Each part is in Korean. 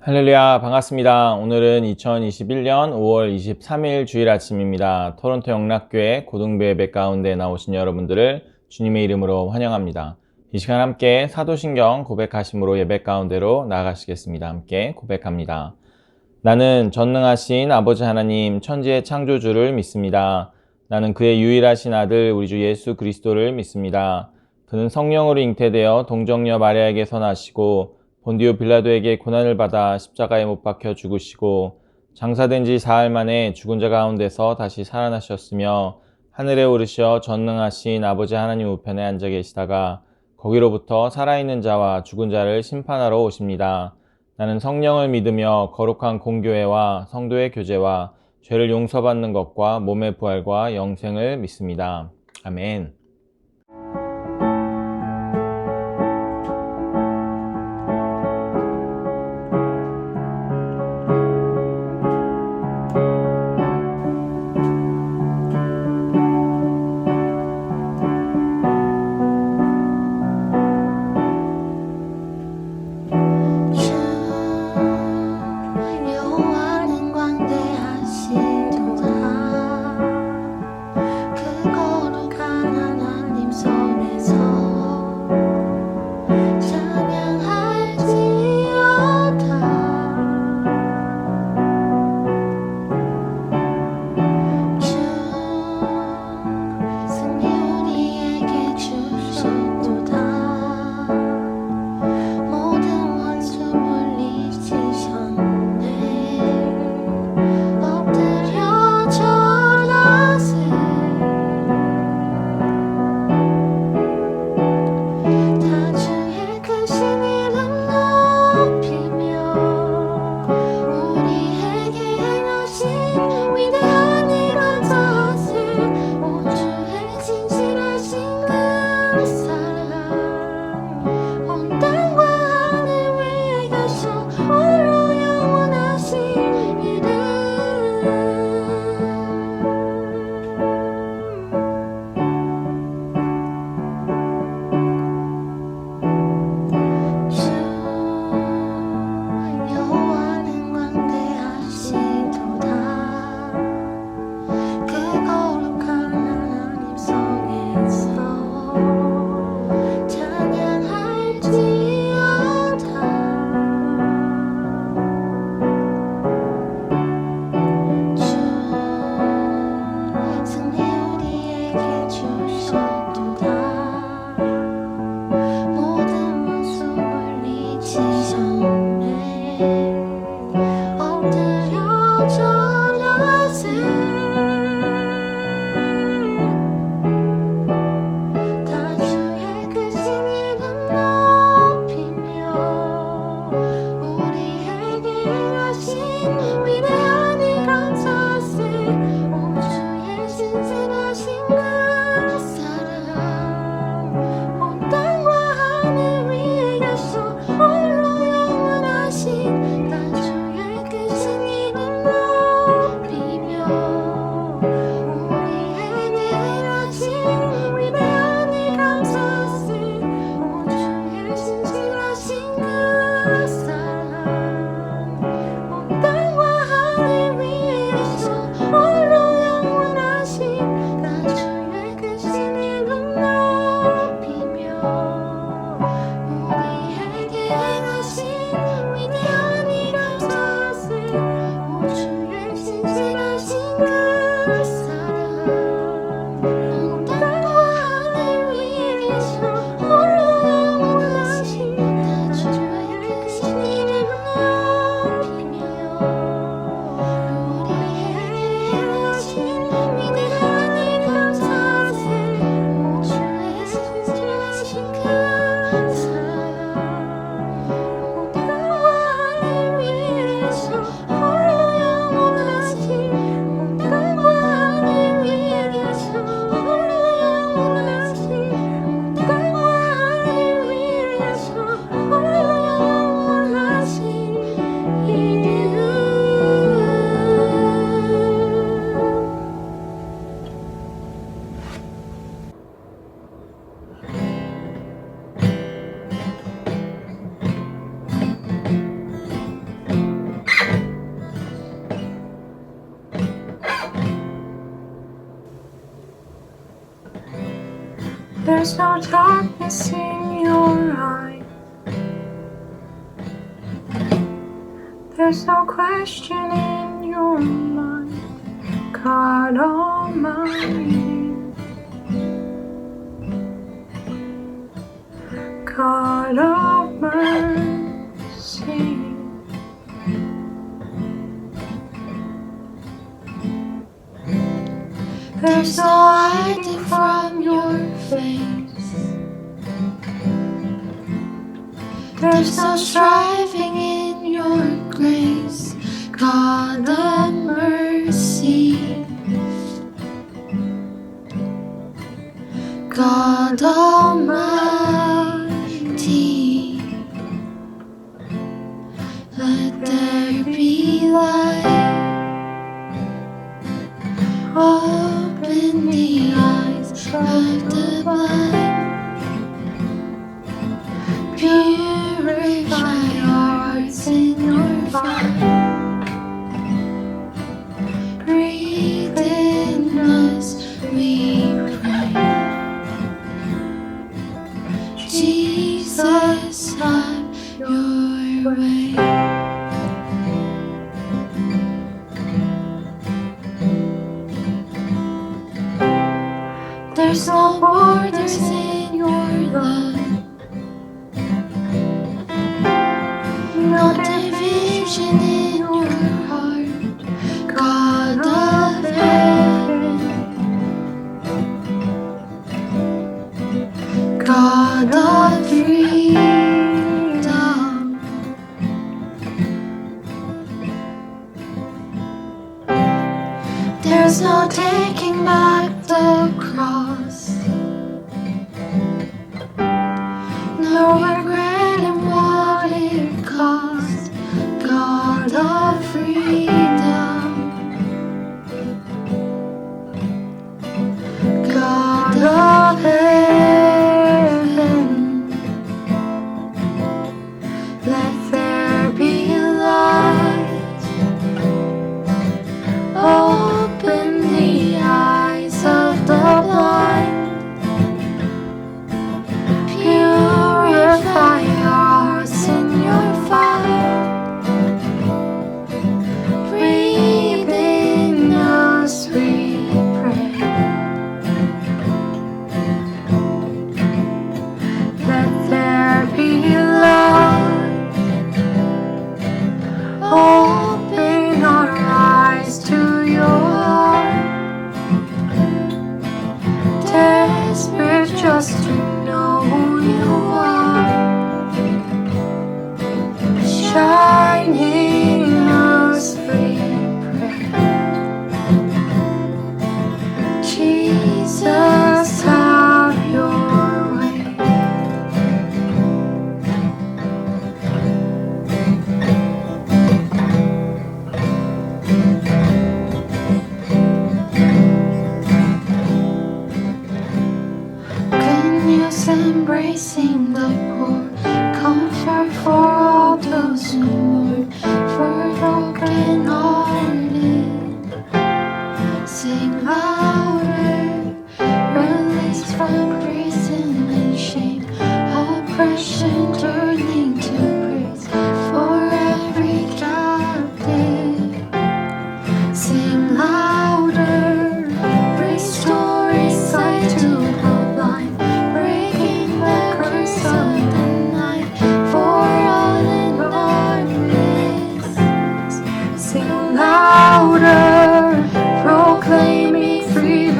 할렐루야, 반갑습니다. 오늘은 2021년 5월 23일 주일 아침입니다. 토론토 영락교회 고등부 예배 가운데 나오신 여러분들을 주님의 이름으로 환영합니다. 이 시간 함께 사도신경 고백하심으로 예배 가운데로 나아가시겠습니다. 함께 고백합니다. 나는 전능하신 아버지 하나님 천지의 창조주를 믿습니다. 나는 그의 유일하신 아들 우리 주 예수 그리스도를 믿습니다. 그는 성령으로 잉태되어 동정녀 마리아에게서 나시고 본디오 빌라도에게 고난을 받아 십자가에 못 박혀 죽으시고 장사된 지 사흘 만에 죽은 자 가운데서 다시 살아나셨으며 하늘에 오르셔 전능하신 아버지 하나님 우편에 앉아 계시다가 거기로부터 살아있는 자와 죽은 자를 심판하러 오십니다. 나는 성령을 믿으며 거룩한 공교회와 성도의 교제와 죄를 용서받는 것과 몸의 부활과 영생을 믿습니다. 아멘. 여호와는 광대하신 도다 그 거룩한 하나님 There's no darkness in your eye. There's no question in your mind. God Almighty, God of mercy. There's no hiding from your face. There's no striving in your grace. God of mercy, God Almighty, let there be light. Open the eyes of the blind. Purify hearts in your fire. Breathe in us, we pray. Jesus, have your way. There's no borders in your love, no division in your heart. God of heaven, God of freedom, there's no taking back the cross, no regret in what it cost. God of freedom, God of heaven, let there be light. Open the eyes of the blind. Purify hearts in your fire. Breathe in us, we pray. Let there be light. Open our eyes to your heart. Desperate just to know who you are. Shine in us, we pray. Jesus, have your way. Goodness embracing the poor, comfort for all those who mourn, for broken hearted. Sing louder, release from prison and shame, oppression turning to praise for every captive. Sing louder, restoring sight to the blind, breaking the curse of the night for all in darkness. Sing louder, proclaiming freedom.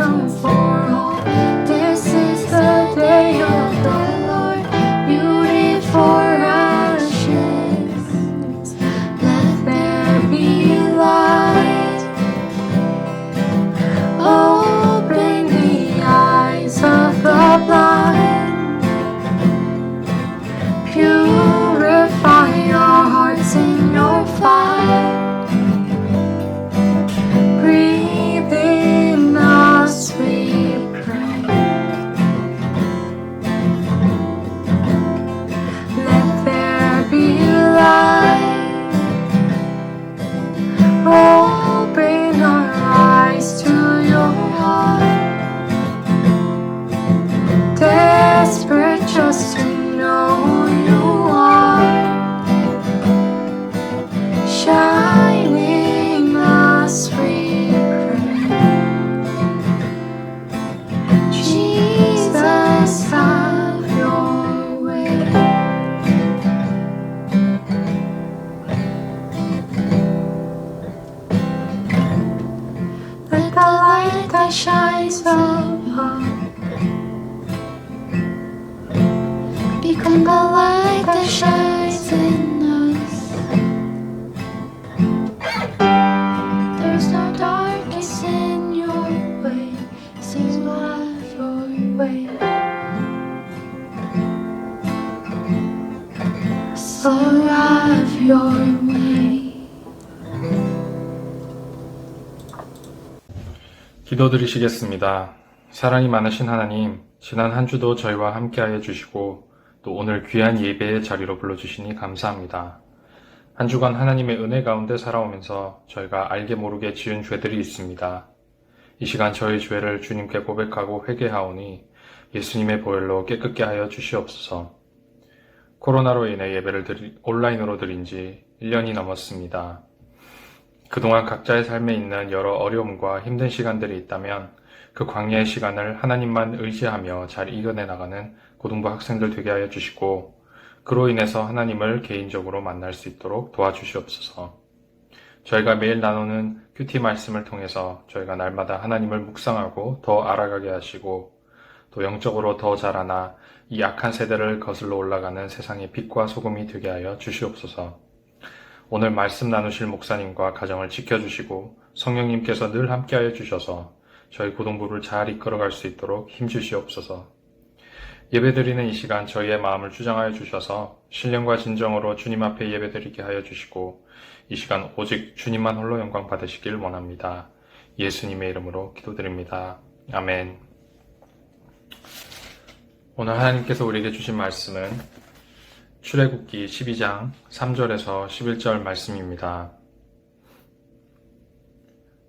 your way. 기도드리시겠습니다. 사랑이 많으신 하나님, 지난 한 주도 저희와 함께하여 주시고 또 오늘 귀한 예배의 자리로 불러주시니 감사합니다. 한 주간 하나님의 은혜 가운데 살아오면서 저희가 알게 모르게 지은 죄들이 있습니다. 이 시간 저희 죄를 주님께 고백하고 회개하오니 예수님의 보혈로 깨끗게 하여 주시옵소서. 코로나로 인해 예배를 온라인으로 드린 지 1년이 넘었습니다. 그동안 각자의 삶에 있는 여러 어려움과 힘든 시간들이 있다면 그 광야의 시간을 하나님만 의지하며 잘 이겨내 나가는 고등부 학생들 되게 하여 주시고 그로 인해서 하나님을 개인적으로 만날 수 있도록 도와주시옵소서. 저희가 매일 나누는 큐티 말씀을 통해서 저희가 날마다 하나님을 묵상하고 더 알아가게 하시고 또 영적으로 더 자라나 이 악한 세대를 거슬러 올라가는 세상의 빛과 소금이 되게 하여 주시옵소서. 오늘 말씀 나누실 목사님과 가정을 지켜주시고 성령님께서 늘 함께하여 주셔서 저희 고등부를 잘 이끌어갈 수 있도록 힘주시옵소서. 예배드리는 이 시간 저희의 마음을 주장하여 주셔서 신령과 진정으로 주님 앞에 예배드리게 하여 주시고 이 시간 오직 주님만 홀로 영광 받으시길 원합니다. 예수님의 이름으로 기도드립니다. 아멘. 오늘 하나님께서 우리에게 주신 말씀은 출애굽기 12장 3절에서 11절 말씀입니다.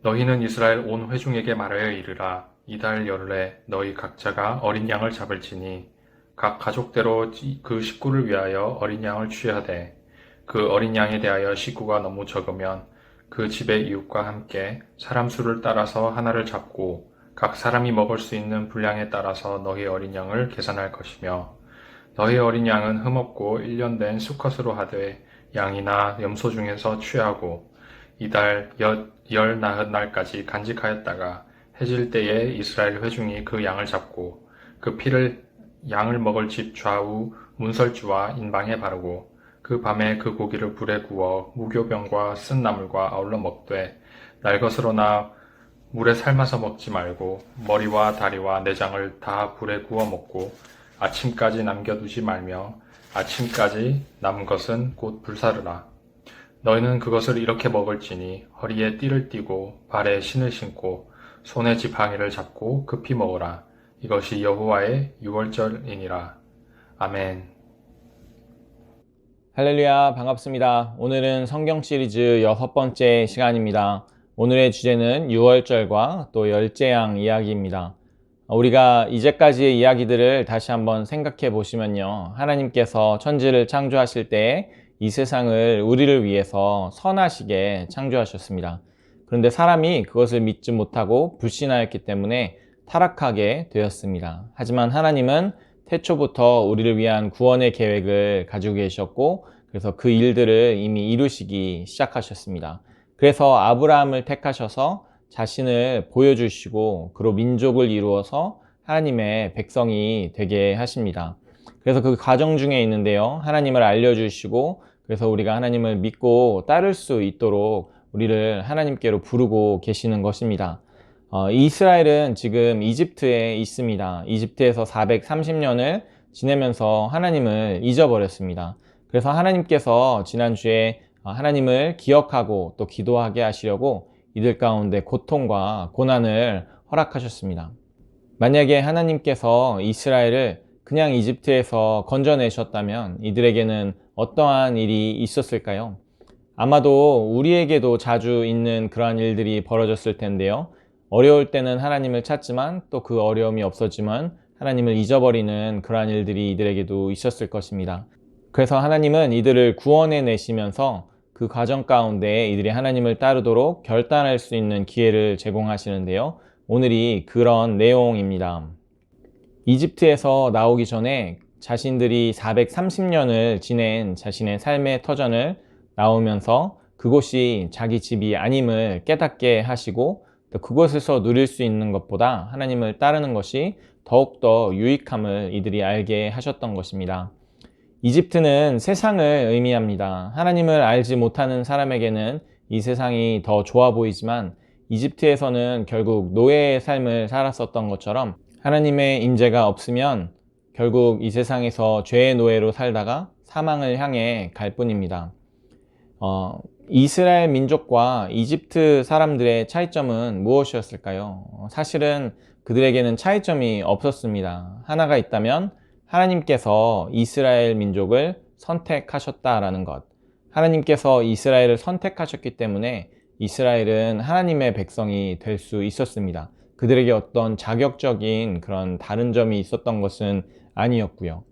너희는 이스라엘 온 회중에게 말하여 이르라. 이달 열흘에 너희 각자가 어린 양을 잡을지니 각 가족대로 그 식구를 위하여 어린 양을 취하되 그 어린 양에 대하여 식구가 너무 적으면 그 집의 이웃과 함께 사람 수를 따라서 하나를 잡고 각 사람이 먹을 수 있는 분량에 따라서 너희 어린 양을 계산할 것이며 너희 어린 양은 흠없고 1년 된 수컷으로 하되 양이나 염소 중에서 취하고 이달 열 나흔 날까지 간직하였다가 해질 때에 이스라엘 회중이 그 양을 잡고 그 피를 양을 먹을 집 좌우 문설주와 인방에 바르고 그 밤에 그 고기를 불에 구워 무교병과 쓴 나물과 아울러 먹되 날것으로나 물에 삶아서 먹지 말고 머리와 다리와 내장을 다 불에 구워 먹고 아침까지 남겨두지 말며 아침까지 남은 것은 곧 불사르라. 너희는 그것을 이렇게 먹을지니 허리에 띠를 띠고 발에 신을 신고 손에 지팡이를 잡고 급히 먹으라. 이것이 여호와의 유월절이니라. 아멘. 할렐루야, 반갑습니다. 오늘은 성경 시리즈 6번째 시간입니다. 오늘의 주제는 유월절과 또 열제양 이야기입니다. 우리가 이제까지의 이야기들을 다시 한번 생각해 보시면요. 하나님께서 천지를 창조하실 때 이 세상을 우리를 위해서 선하시게 창조하셨습니다. 그런데 사람이 그것을 믿지 못하고 불신하였기 때문에 타락하게 되었습니다. 하지만 하나님은 태초부터 우리를 위한 구원의 계획을 가지고 계셨고 그래서 그 일들을 이미 이루시기 시작하셨습니다. 그래서 아브라함을 택하셔서 자신을 보여주시고 그로 민족을 이루어서 하나님의 백성이 되게 하십니다. 그래서 그 과정 중에 있는데요. 하나님을 알려주시고 그래서 우리가 하나님을 믿고 따를 수 있도록 우리를 하나님께로 부르고 계시는 것입니다. 이스라엘은 지금 이집트에 있습니다. 이집트에서 430년을 지내면서 하나님을 잊어버렸습니다. 그래서 하나님께서 지난주에 하나님을 기억하고 또 기도하게 하시려고 이들 가운데 고통과 고난을 허락하셨습니다. 만약에 하나님께서 이스라엘을 그냥 이집트에서 건져내셨다면 이들에게는 어떠한 일이 있었을까요? 아마도 우리에게도 자주 있는 그러한 일들이 벌어졌을 텐데요. 어려울 때는 하나님을 찾지만 또 그 어려움이 없어지면 하나님을 잊어버리는 그러한 일들이 이들에게도 있었을 것입니다. 그래서 하나님은 이들을 구원해 내시면서 그 과정 가운데 이들이 하나님을 따르도록 결단할 수 있는 기회를 제공하시는데요. 오늘이 그런 내용입니다. 이집트에서 나오기 전에 자신들이 430년을 지낸 자신의 삶의 터전을 나오면서 그곳이 자기 집이 아님을 깨닫게 하시고 또 그곳에서 누릴 수 있는 것보다 하나님을 따르는 것이 더욱더 유익함을 이들이 알게 하셨던 것입니다. 이집트는 세상을 의미합니다. 하나님을 알지 못하는 사람에게는 이 세상이 더 좋아 보이지만 이집트에서는 결국 노예의 삶을 살았었던 것처럼 하나님의 임재가 없으면 결국 이 세상에서 죄의 노예로 살다가 사망을 향해 갈 뿐입니다. 이스라엘 민족과 이집트 사람들의 차이점은 무엇이었을까요? 사실은 그들에게는 차이점이 없었습니다. 하나가 있다면 하나님께서 이스라엘 민족을 선택하셨다라는 것. 하나님께서 이스라엘을 선택하셨기 때문에 이스라엘은 하나님의 백성이 될 수 있었습니다. 그들에게 어떤 자격적인 그런 다른 점이 있었던 것은 아니었고요.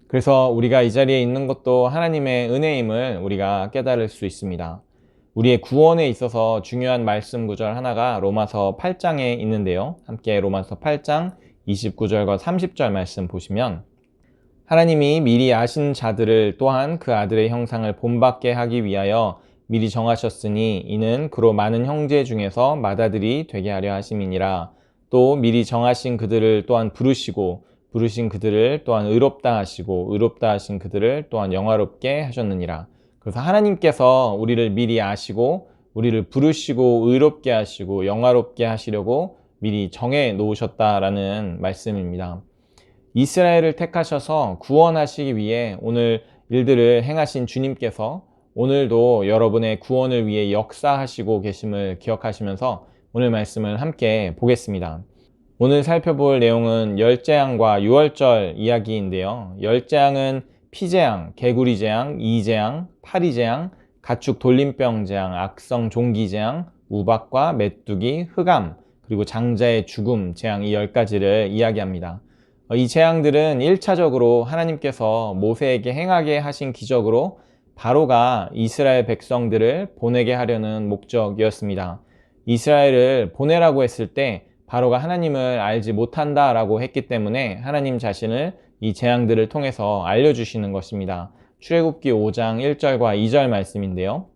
그래서 우리가 이 자리에 있는 것도 하나님의 은혜임을 우리가 깨달을 수 있습니다. 우리의 구원에 있어서 중요한 말씀 구절 하나가 로마서 8장에 있는데요. 함께 로마서 8장 29절과 30절 말씀 보시면 하나님이 미리 아신 자들을 또한 그 아들의 형상을 본받게 하기 위하여 미리 정하셨으니 이는 그로 많은 형제 중에서 맏아들이 되게 하려 하심이니라. 또 미리 정하신 그들을 또한 부르시고 부르신 그들을 또한 의롭다 하시고 의롭다 하신 그들을 또한 영화롭게 하셨느니라. 그래서 하나님께서 우리를 미리 아시고 우리를 부르시고 의롭게 하시고 영화롭게 하시려고 미리 정해 놓으셨다라는 말씀입니다. 이스라엘을 택하셔서 구원하시기 위해 오늘 일들을 행하신 주님께서 오늘도 여러분의 구원을 위해 역사하시고 계심을 기억하시면서 오늘 말씀을 함께 보겠습니다. 오늘 살펴볼 내용은 열재앙과 유월절 이야기인데요. 열재앙은 피재앙, 개구리재앙, 이재앙, 파리재앙, 가축 돌림병재앙, 악성 종기재앙, 우박과 메뚜기, 흑암, 그리고 장자의 죽음 재앙 이 10가지를 이야기합니다. 이 재앙들은 1차적으로 하나님께서 모세에게 행하게 하신 기적으로 바로가 이스라엘 백성들을 보내게 하려는 목적이었습니다. 이스라엘을 보내라고 했을 때 바로가 하나님을 알지 못한다라고 했기 때문에 하나님 자신을 이 재앙들을 통해서 알려주시는 것입니다. 출애굽기 5장 1절과 2절 말씀인데요.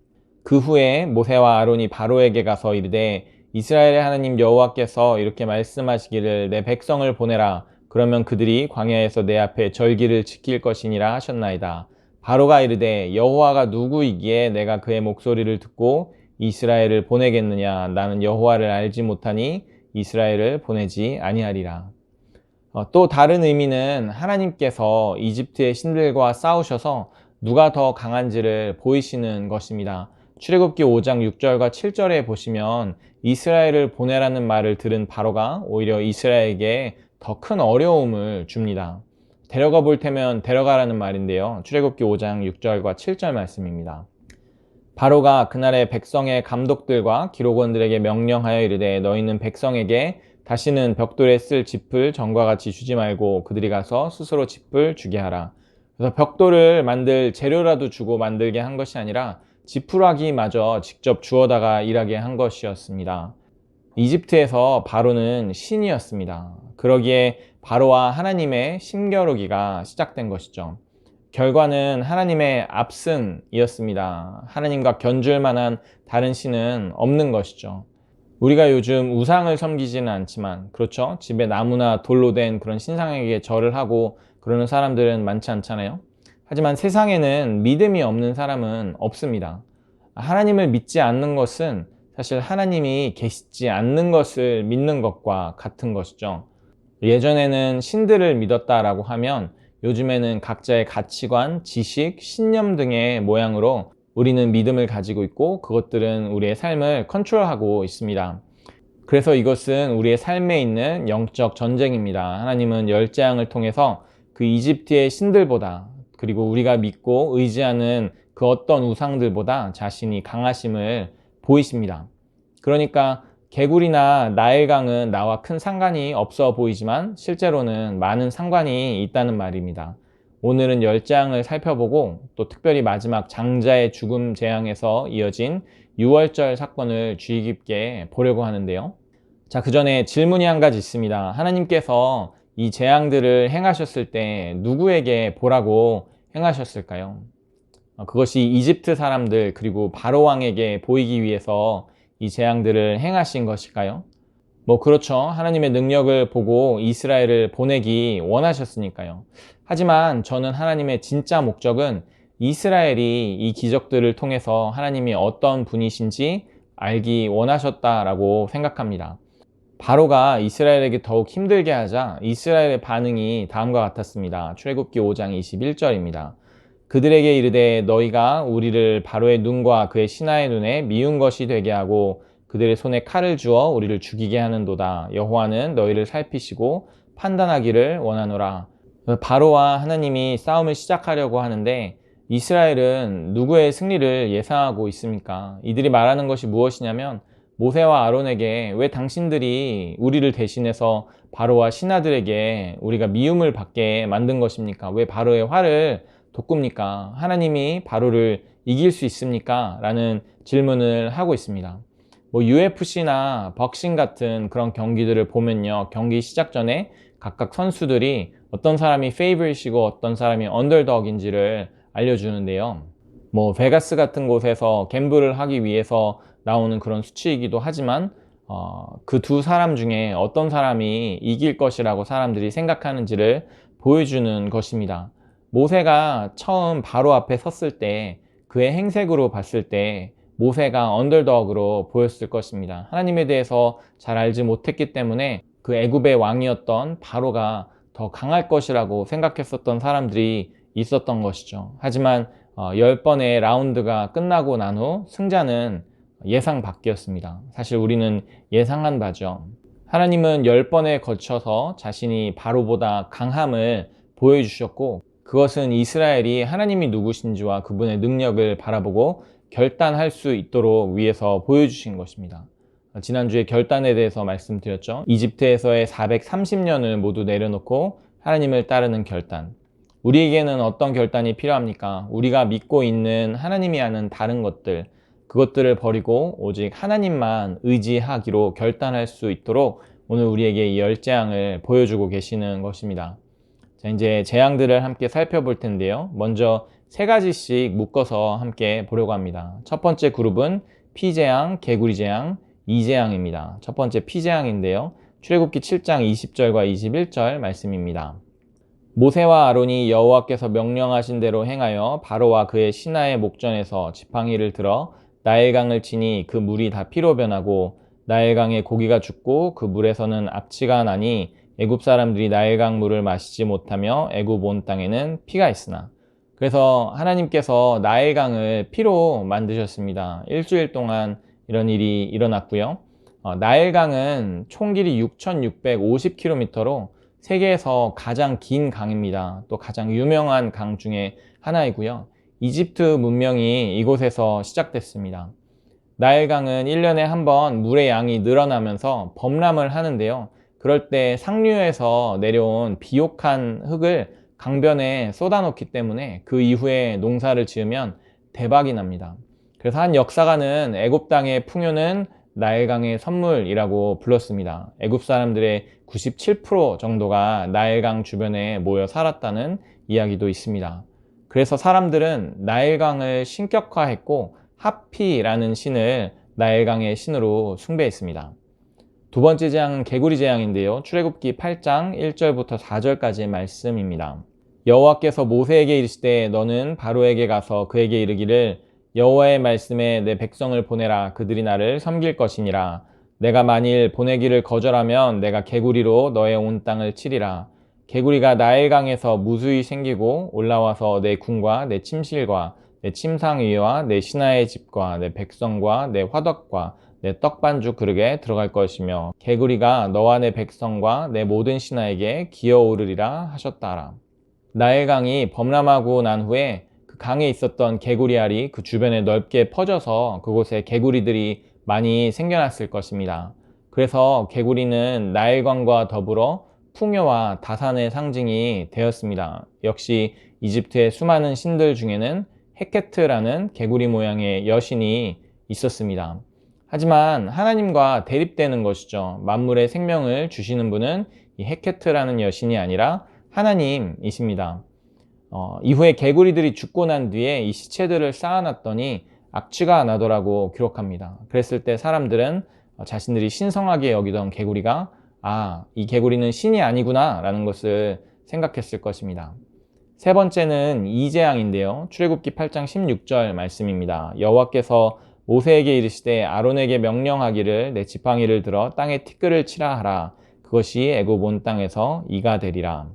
그 후에 모세와 아론이 바로에게 가서 이르되 이스라엘의 하나님 여호와께서 이렇게 말씀하시기를 내 백성을 보내라. 그러면 그들이 광야에서 내 앞에 절기를 지킬 것이니라 하셨나이다. 바로가 이르되 여호와가 누구이기에 내가 그의 목소리를 듣고 이스라엘을 보내겠느냐. 나는 여호와를 알지 못하니 이스라엘을 보내지 아니하리라. 또 다른 의미는 하나님께서 이집트의 신들과 싸우셔서 누가 더 강한지를 보이시는 것입니다. 출애굽기 5장 6절과 7절에 보시면 이스라엘을 보내라는 말을 들은 바로가 오히려 이스라엘에게 더 큰 어려움을 줍니다. 데려가 볼 테면 데려가라는 말인데요. 출애굽기 5장 6절과 7절 말씀입니다. 바로가 그날의 백성의 감독들과 기록원들에게 명령하여 이르되 너희는 백성에게 다시는 벽돌에 쓸 짚을 전과 같이 주지 말고 그들이 가서 스스로 짚을 주게 하라. 그래서 벽돌을 만들 재료라도 주고 만들게 한 것이 아니라 지푸라기마저 직접 주워다가 일하게 한 것이었습니다. 이집트에서 바로는 신이었습니다. 그러기에 바로와 하나님의 힘겨루기가 시작된 것이죠. 결과는 하나님의 압승이었습니다. 하나님과 견줄 만한 다른 신은 없는 것이죠. 우리가 요즘 우상을 섬기지는 않지만, 그렇죠? 집에 나무나 돌로 된 그런 신상에게 절을 하고 그러는 사람들은 많지 않잖아요. 하지만 세상에는 믿음이 없는 사람은 없습니다. 하나님을 믿지 않는 것은 사실 하나님이 계시지 않는 것을 믿는 것과 같은 것이죠. 예전에는 신들을 믿었다라고 하면 요즘에는 각자의 가치관, 지식, 신념 등의 모양으로 우리는 믿음을 가지고 있고 그것들은 우리의 삶을 컨트롤하고 있습니다. 그래서 이것은 우리의 삶에 있는 영적 전쟁입니다. 하나님은 열재앙을 통해서 그 이집트의 신들보다 그리고 우리가 믿고 의지하는 그 어떤 우상들보다 자신이 강하심을 보이십니다. 그러니까 개구리나 나일강은 나와 큰 상관이 없어 보이지만 실제로는 많은 상관이 있다는 말입니다. 오늘은 열재앙을 살펴보고 또 특별히 마지막 장자의 죽음 재앙에서 이어진 유월절 사건을 주의 깊게 보려고 하는데요. 자, 그 전에 질문이 한 가지 있습니다. 하나님께서 이 재앙들을 행하셨을 때 누구에게 보라고 행하셨을까요? 그것이 이집트 사람들 그리고 바로 왕에게 보이기 위해서 이 재앙들을 행하신 것일까요? 그렇죠. 하나님의 능력을 보고 이스라엘을 보내기 원하셨으니까요. 하지만 저는 하나님의 진짜 목적은 이스라엘이 이 기적들을 통해서 하나님이 어떤 분이신지 알기 원하셨다라고 생각합니다. 바로가 이스라엘에게 더욱 힘들게 하자 이스라엘의 반응이 다음과 같았습니다. 출애굽기 5장 21절입니다. 그들에게 이르되 너희가 우리를 바로의 눈과 그의 신하의 눈에 미운 것이 되게 하고 그들의 손에 칼을 주어 우리를 죽이게 하는도다. 여호와는 너희를 살피시고 판단하기를 원하노라. 바로와 하나님이 싸움을 시작하려고 하는데 이스라엘은 누구의 승리를 예상하고 있습니까? 이들이 말하는 것이 무엇이냐면 모세와 아론에게 왜 당신들이 우리를 대신해서 바로와 신하들에게 우리가 미움을 받게 만든 것입니까? 왜 바로의 화를 돋굽니까? 하나님이 바로를 이길 수 있습니까? 라는 질문을 하고 있습니다. UFC나 복싱 같은 그런 경기들을 보면요. 경기 시작 전에 각각 선수들이 어떤 사람이 페이버릿이고 어떤 사람이 언더독인지를 알려주는데요. 베가스 같은 곳에서 갬블을 하기 위해서 나오는 그런 수치이기도 하지만 그 두 사람 중에 어떤 사람이 이길 것이라고 사람들이 생각하는지를 보여주는 것입니다. 모세가 처음 바로 앞에 섰을 때 그의 행색으로 봤을 때 모세가 언더독으로 보였을 것입니다. 하나님에 대해서 잘 알지 못했기 때문에 그 애굽의 왕이었던 바로가 더 강할 것이라고 생각했었던 사람들이 있었던 것이죠. 하지만 10번의 라운드가 끝나고 난 후 승자는 예상 밖이었습니다. 사실 우리는 예상한 바죠. 하나님은 10번에 걸쳐서 자신이 바로보다 강함을 보여주셨고 그것은 이스라엘이 하나님이 누구신지와 그분의 능력을 바라보고 결단할 수 있도록 위해서 보여주신 것입니다. 지난주에 결단에 대해서 말씀드렸죠. 이집트에서의 430년을 모두 내려놓고 하나님을 따르는 결단. 우리에게는 어떤 결단이 필요합니까? 우리가 믿고 있는 하나님이 하는 다른 것들, 그것들을 버리고 오직 하나님만 의지하기로 결단할 수 있도록 오늘 우리에게 이 10재앙을 보여주고 계시는 것입니다. 자, 이제 재앙들을 함께 살펴볼 텐데요. 먼저 3가지씩 묶어서 함께 보려고 합니다. 첫 번째 그룹은 피재앙, 개구리재앙, 이재앙입니다. 첫 번째 피재앙인데요. 출애굽기 7장 20절과 21절 말씀입니다. 모세와 아론이 여호와께서 명령하신 대로 행하여 바로와 그의 신하의 목전에서 지팡이를 들어 나일강을 치니 그 물이 다 피로 변하고 나일강에 고기가 죽고 그 물에서는 악취가 나니 애굽 사람들이 나일강 물을 마시지 못하며 애굽 온 땅에는 피가 있으나. 그래서 하나님께서 나일강을 피로 만드셨습니다. 일주일 동안 이런 일이 일어났고요. 나일강은 총 길이 6,650km로 세계에서 가장 긴 강입니다. 또 가장 유명한 강 중에 하나이고요. 이집트 문명이 이곳에서 시작됐습니다. 나일강은 1년에 한 번 물의 양이 늘어나면서 범람을 하는데요. 그럴 때 상류에서 내려온 비옥한 흙을 강변에 쏟아놓기 때문에 그 이후에 농사를 지으면 대박이 납니다. 그래서 한 역사가는 애굽 땅의 풍요는 나일강의 선물이라고 불렀습니다. 애굽 사람들의 97% 정도가 나일강 주변에 모여 살았다는 이야기도 있습니다. 그래서 사람들은 나일강을 신격화했고 하피라는 신을 나일강의 신으로 숭배했습니다. 두 번째 재앙은 개구리 재앙인데요. 출애굽기 8장 1절부터 4절까지의 말씀입니다. 여호와께서 모세에게 이르시되 너는 바로에게 가서 그에게 이르기를 여호와의 말씀에 내 백성을 보내라. 그들이 나를 섬길 것이니라. 내가 만일 보내기를 거절하면 내가 개구리로 너의 온 땅을 치리라. 개구리가 나일강에서 무수히 생기고 올라와서 내 궁과 내 침실과 내 침상 위와 내 신하의 집과 내 백성과 내 화덕과 내 떡반죽 그릇에 들어갈 것이며 개구리가 너와 내 백성과 내 모든 신하에게 기어오르리라 하셨다라. 나일강이 범람하고 난 후에 그 강에 있었던 개구리 알이 그 주변에 넓게 퍼져서 그곳에 개구리들이 많이 생겨났을 것입니다. 그래서 개구리는 나일강과 더불어 풍요와 다산의 상징이 되었습니다. 역시 이집트의 수많은 신들 중에는 헤케트라는 개구리 모양의 여신이 있었습니다. 하지만 하나님과 대립되는 것이죠. 만물의 생명을 주시는 분은 이 헤케트라는 여신이 아니라 하나님이십니다. 이후에 개구리들이 죽고 난 뒤에 이 시체들을 쌓아놨더니 악취가 나더라고 기록합니다. 그랬을 때 사람들은 자신들이 신성하게 여기던 개구리가 이 개구리는 신이 아니구나 라는 것을 생각했을 것입니다. 세 번째는 이재앙인데요. 출애굽기 8장 16절 말씀입니다. 여호와께서 모세에게 이르시되 아론에게 명령하기를 내 지팡이를 들어 땅에 티끌을 치라 하라. 그것이 애굽 온 땅에서 이가 되리라.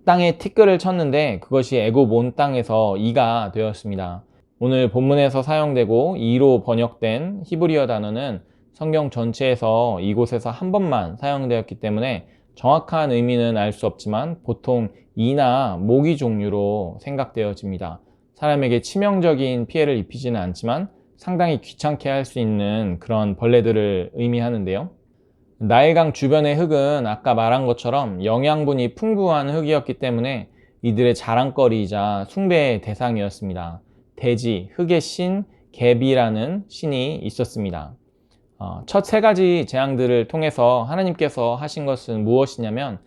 땅에 티끌을 쳤는데 그것이 애굽 온 땅에서 이가 되었습니다. 오늘 본문에서 사용되고 이로 번역된 히브리어 단어는 성경 전체에서 이곳에서 한 번만 사용되었기 때문에 정확한 의미는 알 수 없지만 보통 이나 모기 종류로 생각되어집니다. 사람에게 치명적인 피해를 입히지는 않지만 상당히 귀찮게 할 수 있는 그런 벌레들을 의미하는데요. 나일강 주변의 흙은 아까 말한 것처럼 영양분이 풍부한 흙이었기 때문에 이들의 자랑거리이자 숭배의 대상이었습니다. 대지, 흙의 신, geb이라는 신이 있었습니다. 첫 세 가지 재앙들을 통해서 하나님께서 하신 것은 무엇이냐면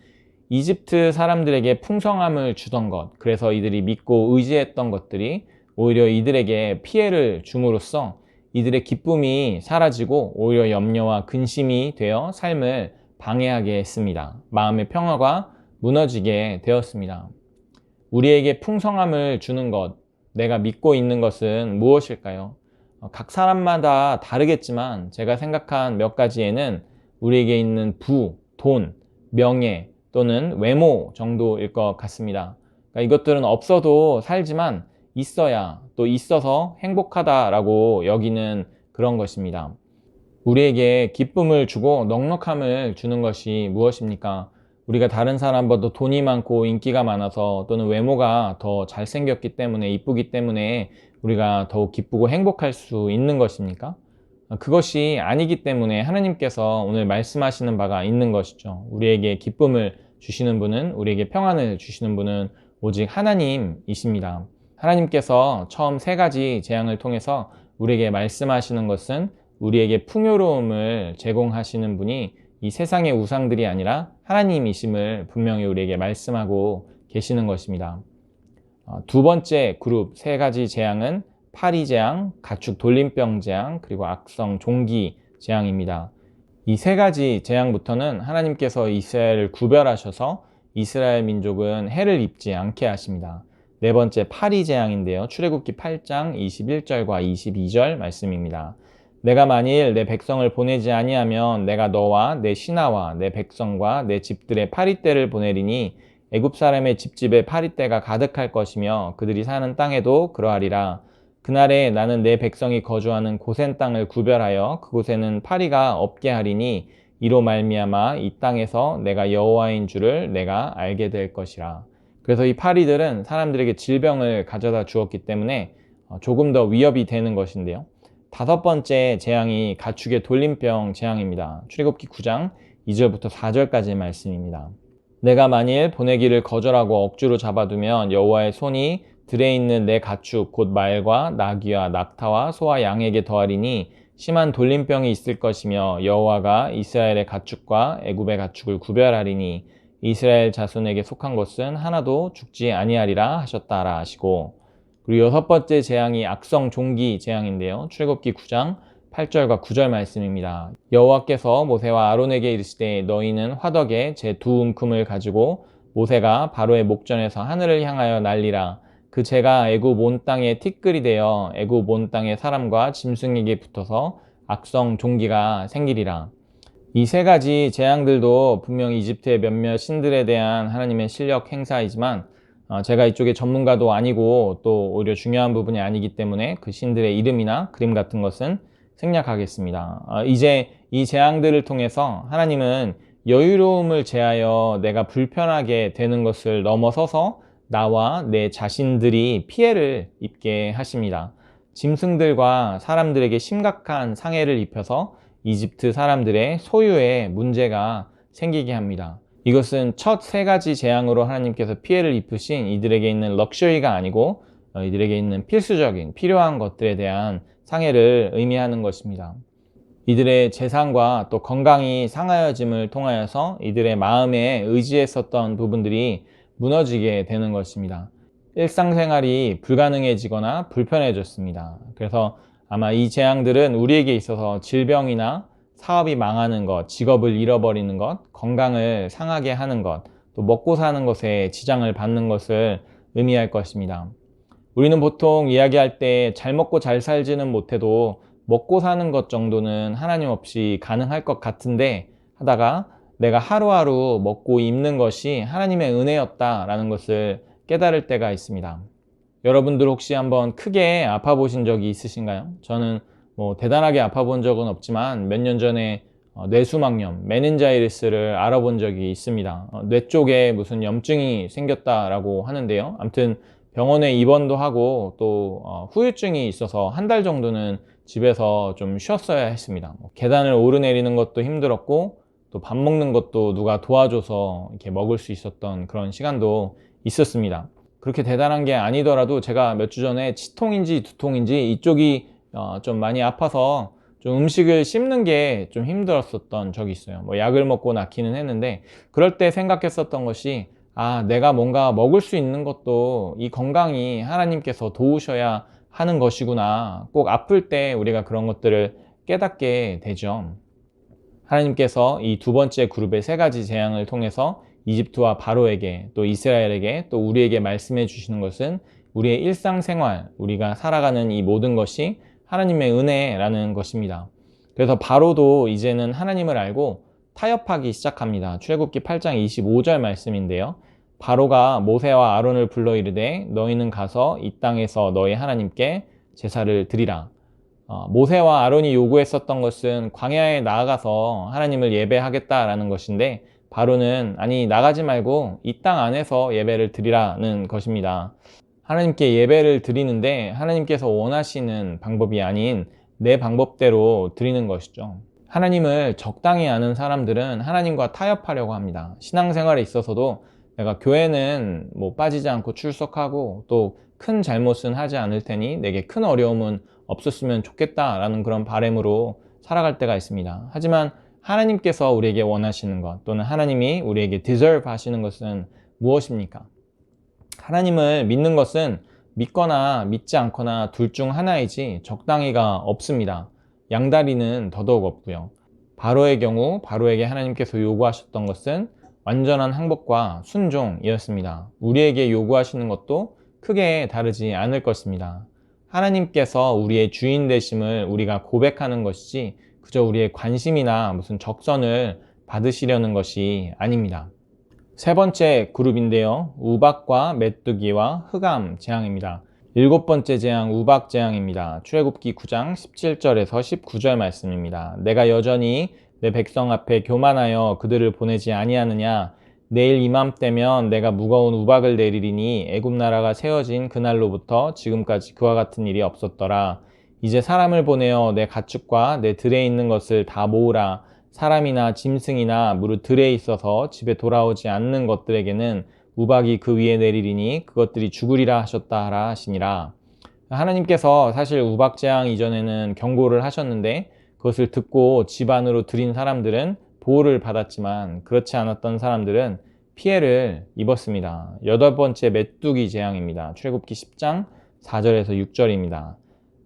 이집트 사람들에게 풍성함을 주던 것, 그래서 이들이 믿고 의지했던 것들이 오히려 이들에게 피해를 줌으로써 이들의 기쁨이 사라지고 오히려 염려와 근심이 되어 삶을 방해하게 했습니다. 마음의 평화가 무너지게 되었습니다. 우리에게 풍성함을 주는 것, 내가 믿고 있는 것은 무엇일까요? 각 사람마다 다르겠지만 제가 생각한 몇 가지에는 우리에게 있는 부, 돈, 명예 또는 외모 정도일 것 같습니다. 그러니까 이것들은 없어도 살지만 있어야 또 있어서 행복하다라고 여기는 그런 것입니다. 우리에게 기쁨을 주고 넉넉함을 주는 것이 무엇입니까? 우리가 다른 사람보다 돈이 많고 인기가 많아서 또는 외모가 더 잘생겼기 때문에 이쁘기 때문에 우리가 더욱 기쁘고 행복할 수 있는 것입니까? 그것이 아니기 때문에 하나님께서 오늘 말씀하시는 바가 있는 것이죠. 우리에게 기쁨을 주시는 분은, 우리에게 평안을 주시는 분은 오직 하나님이십니다. 하나님께서 처음 세 가지 재앙을 통해서 우리에게 말씀하시는 것은 우리에게 풍요로움을 제공하시는 분이 이 세상의 우상들이 아니라 하나님이심을 분명히 우리에게 말씀하고 계시는 것입니다. 두 번째 그룹 세 가지 재앙은 파리 재앙, 가축 돌림병 재앙, 그리고 악성 종기 재앙입니다. 이 세 가지 재앙부터는 하나님께서 이스라엘을 구별하셔서 이스라엘 민족은 해를 입지 않게 하십니다. 네 번째 파리 재앙인데요. 출애굽기 8장 21절과 22절 말씀입니다. 내가 만일 내 백성을 보내지 아니하면 내가 너와 내 신하와 내 백성과 내 집들의 파리떼를 보내리니 애굽 사람의 집집에 파리떼가 가득할 것이며 그들이 사는 땅에도 그러하리라. 그날에 나는 내 백성이 거주하는 고센 땅을 구별하여 그곳에는 파리가 없게 하리니 이로 말미암아 이 땅에서 내가 여호와인 줄을 내가 알게 될 것이라. 그래서 이 파리들은 사람들에게 질병을 가져다 주었기 때문에 조금 더 위협이 되는 것인데요. 다섯 번째 재앙이 가축의 돌림병 재앙입니다. 출애굽기 9장 2절부터 4절까지의 말씀입니다. 내가 만일 보내기를 거절하고 억지로 잡아두면 여호와의 손이 들에 있는 내 가축 곧 말과 나귀와 낙타와 소와 양에게 더하리니 심한 돌림병이 있을 것이며 여호와가 이스라엘의 가축과 애굽의 가축을 구별하리니 이스라엘 자손에게 속한 것은 하나도 죽지 아니하리라 하셨다라 하시고, 그리고 여섯 번째 재앙이 악성 종기 재앙인데요. 출애굽기 9장 8절과 9절 말씀입니다. 여호와께서 모세와 아론에게 이르시되 너희는 화덕에 제 두 움큼을 가지고 모세가 바로의 목전에서 하늘을 향하여 날리라. 그 재가 애굽 온 땅에 티끌이 되어 애굽 온 땅의 사람과 짐승에게 붙어서 악성 종기가 생기리라. 이 세 가지 재앙들도 분명 이집트의 몇몇 신들에 대한 하나님의 실력 행사이지만 제가 이쪽에 전문가도 아니고 또 오히려 중요한 부분이 아니기 때문에 그 신들의 이름이나 그림 같은 것은 생략하겠습니다. 이제 이 재앙들을 통해서 하나님은 여유로움을 제하여 내가 불편하게 되는 것을 넘어서서 나와 내 자신들이 피해를 입게 하십니다. 짐승들과 사람들에게 심각한 상해를 입혀서 이집트 사람들의 소유에 문제가 생기게 합니다. 이것은 첫 세 가지 재앙으로 하나님께서 피해를 입으신 이들에게 있는 럭셔리가 아니고 이들에게 있는 필수적인 필요한 것들에 대한 상해를 의미하는 것입니다. 이들의 재산과 또 건강이 상하여짐을 통하여서 이들의 마음에 의지했었던 부분들이 무너지게 되는 것입니다. 일상생활이 불가능해지거나 불편해졌습니다. 그래서 아마 이 재앙들은 우리에게 있어서 질병이나 사업이 망하는 것, 직업을 잃어버리는 것, 건강을 상하게 하는 것, 또 먹고 사는 것에 지장을 받는 것을 의미할 것입니다. 우리는 보통 이야기할 때 잘 먹고 잘 살지는 못해도 먹고 사는 것 정도는 하나님 없이 가능할 것 같은데 하다가 내가 하루하루 먹고 입는 것이 하나님의 은혜였다라는 것을 깨달을 때가 있습니다. 여러분들 혹시 한번 크게 아파 보신 적이 있으신가요? 저는 뭐 대단하게 아파 본 적은 없지만 몇 년 전에 뇌수막염, 메닌자이리스를 알아본 적이 있습니다. 뇌 쪽에 무슨 염증이 생겼다라고 하는데요. 아무튼 병원에 입원도 하고 또 후유증이 있어서 한 달 정도는 집에서 좀 쉬었어야 했습니다. 계단을 오르내리는 것도 힘들었고 또 밥 먹는 것도 누가 도와줘서 이렇게 먹을 수 있었던 그런 시간도 있었습니다. 그렇게 대단한 게 아니더라도 제가 몇 주 전에 치통인지 두통인지 이쪽이 좀 많이 아파서 좀 음식을 씹는 게 좀 힘들었었던 적이 있어요. 뭐 약을 먹고 낫기는 했는데 그럴 때 생각했었던 것이 내가 뭔가 먹을 수 있는 것도 이 건강이 하나님께서 도우셔야 하는 것이구나. 꼭 아플 때 우리가 그런 것들을 깨닫게 되죠. 하나님께서 이 두 번째 그룹의 세 가지 재앙을 통해서 이집트와 바로에게 또 이스라엘에게 또 우리에게 말씀해 주시는 것은 우리의 일상생활, 우리가 살아가는 이 모든 것이 하나님의 은혜라는 것입니다. 그래서 바로도 이제는 하나님을 알고 타협하기 시작합니다. 출애굽기 8장 25절 말씀인데요. 바로가 모세와 아론을 불러 이르되 너희는 가서 이 땅에서 너희 하나님께 제사를 드리라. 모세와 아론이 요구했었던 것은 광야에 나아가서 하나님을 예배하겠다라는 것인데 바로는 아니 나가지 말고 이 땅 안에서 예배를 드리라는 것입니다. 하나님께 예배를 드리는데 하나님께서 원하시는 방법이 아닌 내 방법대로 드리는 것이죠. 하나님을 적당히 아는 사람들은 하나님과 타협하려고 합니다. 신앙생활에 있어서도 내가 교회는 뭐 빠지지 않고 출석하고 또 큰 잘못은 하지 않을 테니 내게 큰 어려움은 없었으면 좋겠다라는 그런 바람으로 살아갈 때가 있습니다. 하지만 하나님께서 우리에게 원하시는 것 또는 하나님이 우리에게 deserve 하시는 것은 무엇입니까? 하나님을 믿는 것은 믿거나 믿지 않거나 둘 중 하나이지 적당히가 없습니다. 양다리는 더더욱 없고요. 바로의 경우 바로에게 하나님께서 요구하셨던 것은 완전한 항복과 순종이었습니다. 우리에게 요구하시는 것도 크게 다르지 않을 것입니다. 하나님께서 우리의 주인 되심을 우리가 고백하는 것이지 그저 우리의 관심이나 무슨 적선을 받으시려는 것이 아닙니다. 세 번째 그룹인데요. 우박과 메뚜기와 흑암 재앙입니다. 일곱 번째 재앙 우박 재앙입니다. 출애굽기 9장 17절에서 19절 말씀입니다. 내가 여전히 내 백성 앞에 교만하여 그들을 보내지 아니하느냐. 내일 이맘때면 내가 무거운 우박을 내리리니 애굽 나라가 세워진 그날로부터 지금까지 그와 같은 일이 없었더라. 이제 사람을 보내어 내 가축과 내 들에 있는 것을 다 모으라. 사람이나 짐승이나 무릇 들에 있어서 집에 돌아오지 않는 것들에게는 우박이 그 위에 내리리니 그것들이 죽으리라 하셨다 하라 하시니라. 하나님께서 사실 우박 재앙 이전에는 경고를 하셨는데 그것을 듣고 집 안으로 들인 사람들은 보호를 받았지만 그렇지 않았던 사람들은 피해를 입었습니다. 여덟 번째 메뚜기 재앙입니다. 출애굽기 10장 4절에서 6절입니다.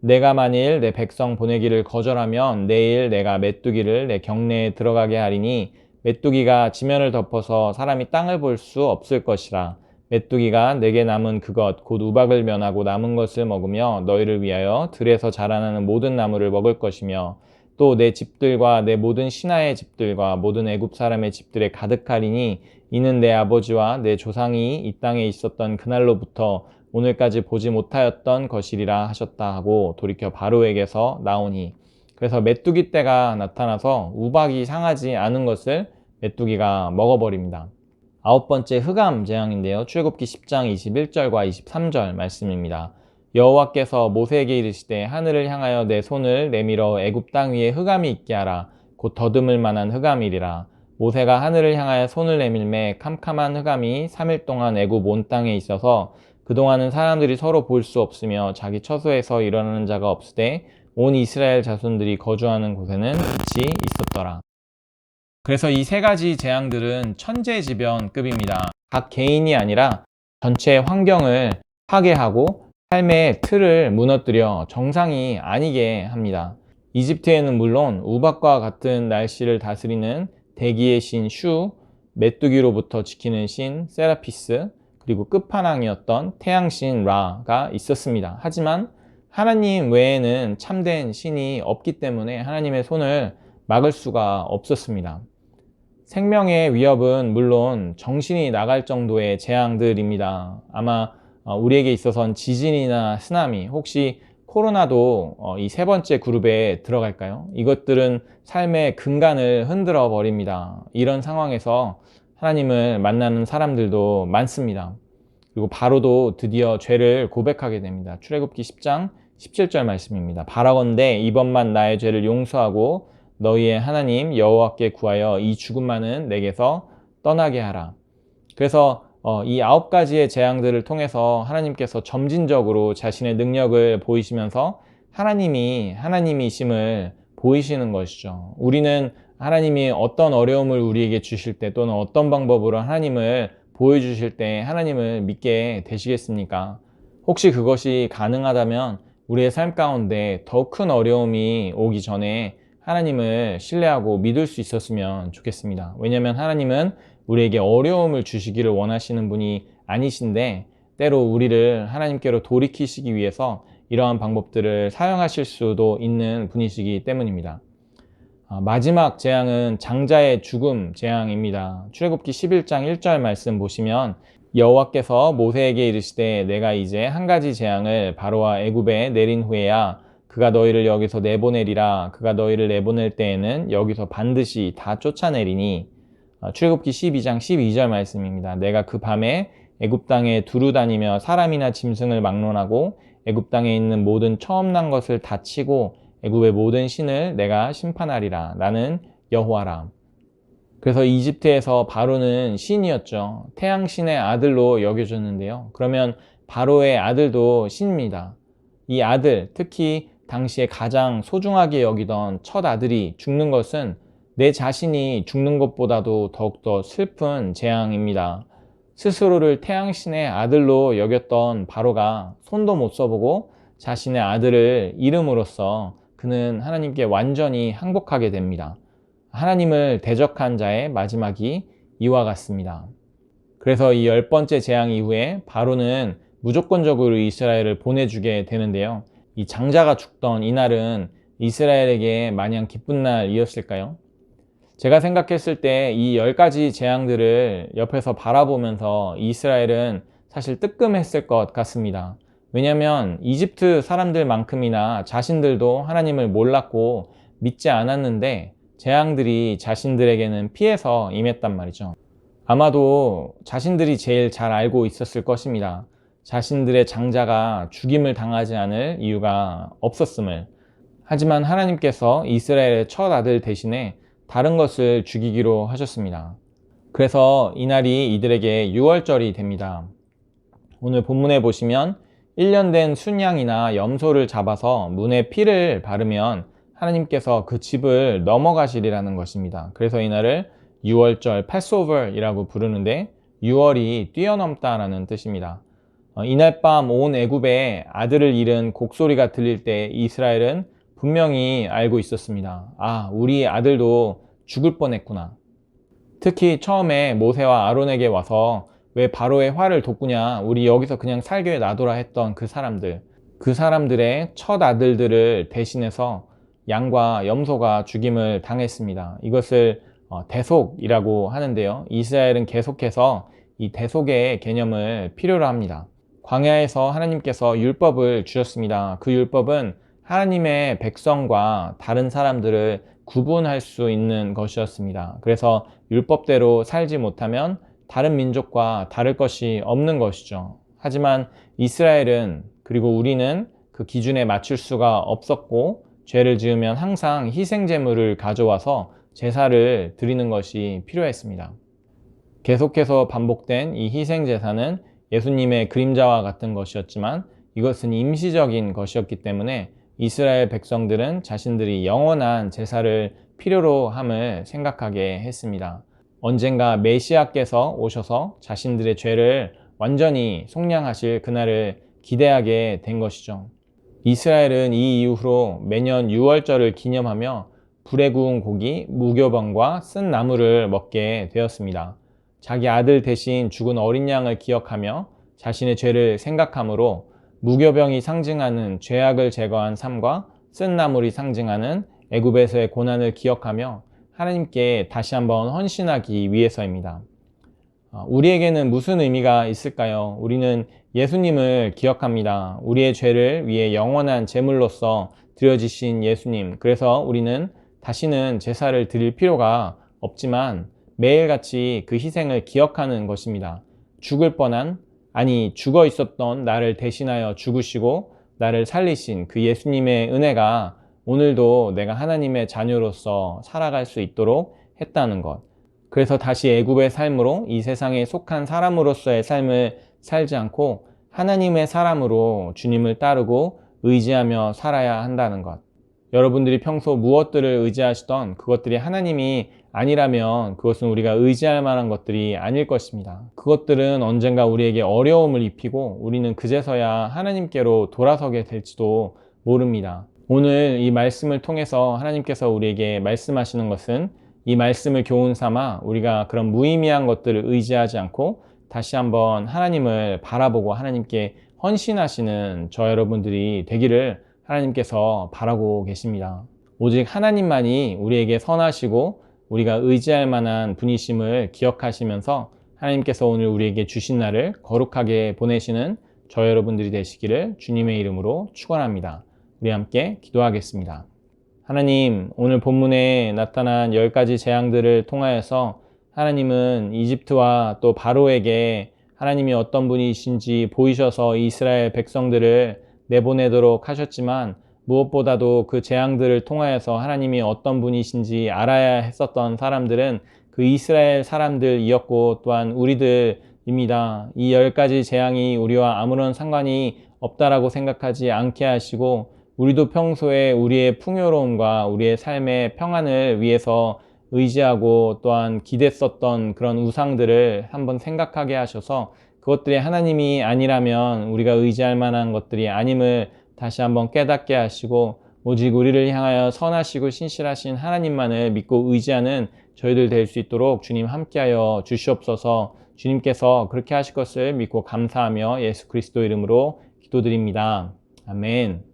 내가 만일 내 백성 보내기를 거절하면 내일 내가 메뚜기를 내 경내에 들어가게 하리니 메뚜기가 지면을 덮어서 사람이 땅을 볼 수 없을 것이라. 메뚜기가 내게 남은 그것 곧 우박을 면하고 남은 것을 먹으며 너희를 위하여 들에서 자라나는 모든 나무를 먹을 것이며 또 내 집들과 내 모든 신하의 집들과 모든 애굽 사람의 집들에 가득하리니 이는 내 아버지와 내 조상이 이 땅에 있었던 그날로부터 오늘까지 보지 못하였던 것이리라 하셨다 하고 돌이켜 바로에게서 나오니. 그래서 메뚜기 떼가 나타나서 우박이 상하지 않은 것을 메뚜기가 먹어버립니다. 아홉 번째 흑암 재앙인데요. 출애굽기 10장 21절과 23절 말씀입니다. 여호와께서 모세에게 이르시되 하늘을 향하여 내 손을 내밀어 애굽 땅 위에 흑암이 있게 하라. 곧 더듬을 만한 흑암이리라. 모세가 하늘을 향하여 손을 내밀매 캄캄한 흑암이 3일 동안 애굽 온 땅에 있어서 그동안은 사람들이 서로 볼 수 없으며 자기 처소에서 일어나는 자가 없으되 온 이스라엘 자손들이 거주하는 곳에는 빛이 있었더라. 그래서 이 세 가지 재앙들은 천재지변급입니다. 각 개인이 아니라 전체 환경을 파괴하고 삶의 틀을 무너뜨려 정상이 아니게 합니다. 이집트에는 물론 우박과 같은 날씨를 다스리는 대기의 신 슈, 메뚜기로부터 지키는 신 세라피스, 그리고 끝판왕이었던 태양신 라가 있었습니다. 하지만 하나님 외에는 참된 신이 없기 때문에 하나님의 손을 막을 수가 없었습니다. 생명의 위협은 물론 정신이 나갈 정도의 재앙들입니다. 아마 우리에게 있어서는 지진이나 쓰나미, 혹시 코로나도 이 세 번째 그룹에 들어갈까요? 이것들은 삶의 근간을 흔들어 버립니다. 이런 상황에서 하나님을 만나는 사람들도 많습니다. 그리고 바로도 드디어 죄를 고백하게 됩니다. 출애굽기 10장 17절 말씀입니다. 바라건대 이번만 나의 죄를 용서하고 너희의 하나님 여호와께 구하여 이 죽음만은 내게서 떠나게 하라. 그래서 이 9가지의 재앙들을 통해서 하나님께서 점진적으로 자신의 능력을 보이시면서 하나님이심을 보이시는 것이죠. 우리는 하나님이 어떤 어려움을 우리에게 주실 때, 또는 어떤 방법으로 하나님을 보여주실 때 하나님을 믿게 되시겠습니까? 혹시 그것이 가능하다면 우리의 삶 가운데 더 큰 어려움이 오기 전에 하나님을 신뢰하고 믿을 수 있었으면 좋겠습니다. 왜냐하면 하나님은 우리에게 어려움을 주시기를 원하시는 분이 아니신데, 때로 우리를 하나님께로 돌이키시기 위해서 이러한 방법들을 사용하실 수도 있는 분이시기 때문입니다. 마지막 재앙은 장자의 죽음 재앙입니다. 출애굽기 11장 1절 말씀 보시면 여호와께서 모세에게 이르시되 내가 이제 한 가지 재앙을 바로와 애굽에 내린 후에야 그가 너희를 여기서 내보내리라. 그가 너희를 내보낼 때에는 여기서 반드시 다 쫓아내리니. 출애굽기 12장 12절 말씀입니다. 내가 그 밤에 애굽 땅에 두루 다니며 사람이나 짐승을 막론하고 애굽 땅에 있는 모든 처음 난 것을 다 치고 애굽의 모든 신을 내가 심판하리라. 나는 여호와라. 그래서 이집트에서 바로는 신이었죠. 태양신의 아들로 여겨졌는데요. 그러면 바로의 아들도 신입니다. 이 아들, 특히 당시에 가장 소중하게 여기던 첫 아들이 죽는 것은 내 자신이 죽는 것보다도 더욱더 슬픈 재앙입니다. 스스로를 태양신의 아들로 여겼던 바로가 손도 못 써보고 자신의 아들을 잃음으로써 그는 하나님께 완전히 항복하게 됩니다. 하나님을 대적한 자의 마지막이 이와 같습니다. 그래서 이 10번째 재앙 이후에 바로는 무조건적으로 이스라엘을 보내주게 되는데요. 이 장자가 죽던 이날은 이스라엘에게 마냥 기쁜 날이었을까요? 제가 생각했을 때 이 10가지 재앙들을 옆에서 바라보면서 이스라엘은 사실 뜨끔했을 것 같습니다. 왜냐하면 이집트 사람들만큼이나 자신들도 하나님을 몰랐고 믿지 않았는데 재앙들이 자신들에게는 피해서 임했단 말이죠. 아마도 자신들이 제일 잘 알고 있었을 것입니다. 자신들의 장자가 죽임을 당하지 않을 이유가 없었음을. 하지만 하나님께서 이스라엘의 첫 아들 대신에 다른 것을 죽이기로 하셨습니다. 그래서 이날이 이들에게 유월절이 됩니다. 오늘 본문에 보시면 1년 된 순양이나 염소를 잡아서 문에 피를 바르면 하나님께서 그 집을 넘어가시리라는 것입니다. 그래서 이날을 유월절 패스오버이라고 부르는데 6월이 뛰어넘다라는 뜻입니다. 이날 밤 온 애굽에 아들을 잃은 곡소리가 들릴 때 이스라엘은 분명히 알고 있었습니다. 아, 우리 아들도 죽을 뻔했구나. 특히 처음에 모세와 아론에게 와서 왜 바로의 화를 돋구냐, 우리 여기서 그냥 살게 놔둬라 했던 그 사람들의 첫 아들들을 대신해서 양과 염소가 죽임을 당했습니다. 이것을 대속이라고 하는데요. 이스라엘은 계속해서 이 대속의 개념을 필요로 합니다. 광야에서 하나님께서 율법을 주셨습니다. 그 율법은 하나님의 백성과 다른 사람들을 구분할 수 있는 것이었습니다. 그래서 율법대로 살지 못하면 다른 민족과 다를 것이 없는 것이죠. 하지만 이스라엘은, 그리고 우리는 그 기준에 맞출 수가 없었고 죄를 지으면 항상 희생제물을 가져와서 제사를 드리는 것이 필요했습니다. 계속해서 반복된 이 희생제사는 예수님의 그림자와 같은 것이었지만 이것은 임시적인 것이었기 때문에 이스라엘 백성들은 자신들이 영원한 제사를 필요로 함을 생각하게 했습니다. 언젠가 메시아께서 오셔서 자신들의 죄를 완전히 속량하실 그날을 기대하게 된 것이죠. 이스라엘은 이 이후로 매년 유월절을 기념하며 불에 구운 고기, 무교병과 쓴 나물을 먹게 되었습니다. 자기 아들 대신 죽은 어린 양을 기억하며 자신의 죄를 생각함으로 무교병이 상징하는 죄악을 제거한 삶과 쓴 나물이 상징하는 애굽에서의 고난을 기억하며 하나님께 다시 한번 헌신하기 위해서입니다. 우리에게는 무슨 의미가 있을까요? 우리는 예수님을 기억합니다. 우리의 죄를 위해 영원한 제물로서 드려지신 예수님. 그래서 우리는 다시는 제사를 드릴 필요가 없지만 매일같이 그 희생을 기억하는 것입니다. 죽을 뻔한, 아니 죽어 있었던 나를 대신하여 죽으시고 나를 살리신 그 예수님의 은혜가 오늘도 내가 하나님의 자녀로서 살아갈 수 있도록 했다는 것. 그래서 다시 애굽의 삶으로 이 세상에 속한 사람으로서의 삶을 살지 않고 하나님의 사람으로 주님을 따르고 의지하며 살아야 한다는 것. 여러분들이 평소 무엇들을 의지하시던 그것들이 하나님이 아니라면 그것은 우리가 의지할 만한 것들이 아닐 것입니다. 그것들은 언젠가 우리에게 어려움을 입히고 우리는 그제서야 하나님께로 돌아서게 될지도 모릅니다. 오늘 이 말씀을 통해서 하나님께서 우리에게 말씀하시는 것은 이 말씀을 교훈 삼아 우리가 그런 무의미한 것들을 의지하지 않고 다시 한번 하나님을 바라보고 하나님께 헌신하시는 저 여러분들이 되기를 하나님께서 바라고 계십니다. 오직 하나님만이 우리에게 선하시고 우리가 의지할 만한 분이심을 기억하시면서 하나님께서 오늘 우리에게 주신 날을 거룩하게 보내시는 저 여러분들이 되시기를 주님의 이름으로 축원합니다. 우리 함께 기도하겠습니다. 하나님, 오늘 본문에 나타난 10가지 재앙들을 통하여서 하나님은 이집트와 또 바로에게 하나님이 어떤 분이신지 보이셔서 이스라엘 백성들을 내보내도록 하셨지만 무엇보다도 그 재앙들을 통하여서 하나님이 어떤 분이신지 알아야 했었던 사람들은 그 이스라엘 사람들이었고 또한 우리들입니다. 이 10가지 재앙이 우리와 아무런 상관이 없다라고 생각하지 않게 하시고 우리도 평소에 우리의 풍요로움과 우리의 삶의 평안을 위해서 의지하고 또한 기댔었던 그런 우상들을 한번 생각하게 하셔서 그것들이 하나님이 아니라면 우리가 의지할 만한 것들이 아님을 다시 한번 깨닫게 하시고 오직 우리를 향하여 선하시고 신실하신 하나님만을 믿고 의지하는 저희들 될 수 있도록 주님 함께하여 주시옵소서. 주님께서 그렇게 하실 것을 믿고 감사하며 예수 그리스도 이름으로 기도드립니다. 아멘.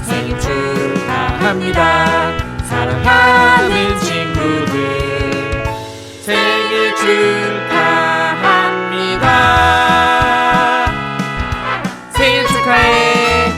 생일 축하합니다. 사랑하는 친구들 생일 축하합니다. 생일 축하해.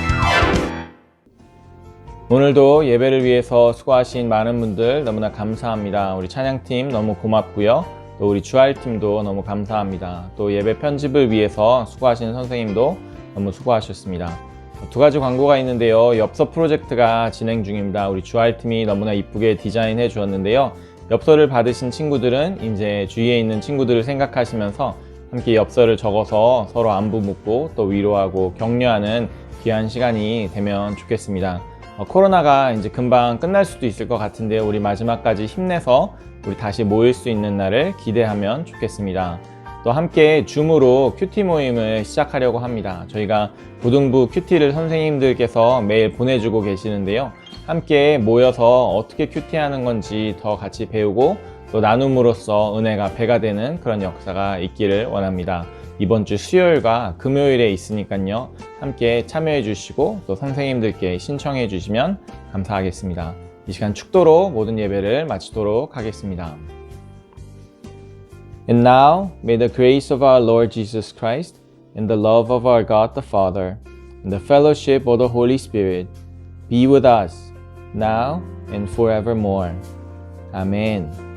오늘도 예배를 위해서 수고하신 많은 분들 너무나 감사합니다. 우리 찬양팀 너무 고맙고요. 또 우리 주알팀도 너무 감사합니다. 또 예배 편집을 위해서 수고하신 선생님도 너무 수고하셨습니다. 두 가지 광고가 있는데요. 엽서 프로젝트가 진행 중입니다. 우리 주알팀이 너무나 이쁘게 디자인해 주었는데요. 엽서를 받으신 친구들은 이제 주위에 있는 친구들을 생각하시면서 함께 엽서를 적어서 서로 안부 묻고 또 위로하고 격려하는 귀한 시간이 되면 좋겠습니다. 코로나가 이제 금방 끝날 수도 있을 것 같은데요. 우리 마지막까지 힘내서 우리 다시 모일 수 있는 날을 기대하면 좋겠습니다. 또 함께 줌으로 큐티 모임을 시작하려고 합니다. 저희가 고등부 큐티를 선생님들께서 매일 보내주고 계시는데요. 함께 모여서 어떻게 큐티하는 건지 더 같이 배우고 또 나눔으로써 은혜가 배가 되는 그런 역사가 있기를 원합니다. 이번 주 수요일과 금요일에 있으니까요. 함께 참여해 주시고 또 선생님들께 신청해 주시면 감사하겠습니다. 이 시간 축도로 모든 예배를 마치도록 하겠습니다. And now, may the grace of our Lord Jesus Christ, and the love of our God the Father, and the fellowship of the Holy Spirit be with us, now and forevermore. Amen.